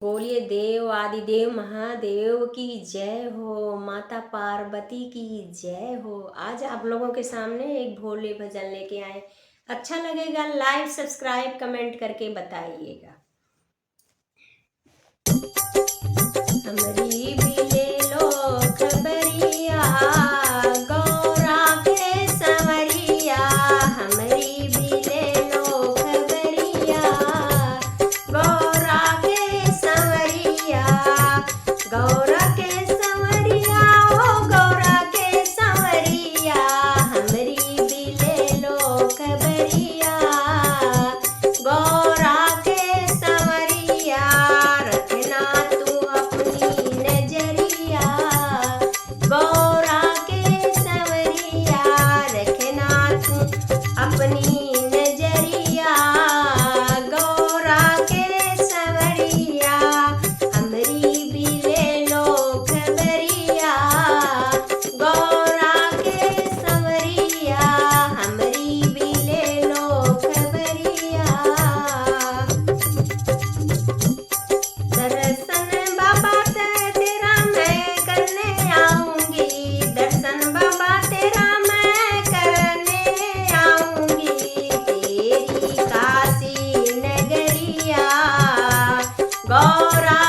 बोलिए देव आदिदेव महादेव की जय हो, माता पार्वती की जय हो। आज आप लोगों के सामने एक भोले भजन लेके आए। अच्छा लगेगा लाइक सब्सक्राइब कमेंट करके बताइएगा। हमरी भी ले लो खबरिया, गौरा के संवरिया। हमरी भी ले लो खबरिया, गौरा के संवरिया। गौरा के संवरिया हो, गौरा के संवरिया। हमरी भी ले लो खबरिया, गौरा के संवरिया। रखना तू अपनी नजरिया, गौरा के संवरिया। रखना तू अपनी नजरिया, गौरा के संवरिया। हमरी भी ले लो खबरिया, गौरा के संवरिया। हमरी भी ले लो खबरिया। दर्शन बाबा तेरा मैं करने आऊंगी, दर्शन बाबा तेरा मैं करने आऊंगी। तेरी काशी नगरिया, गौरा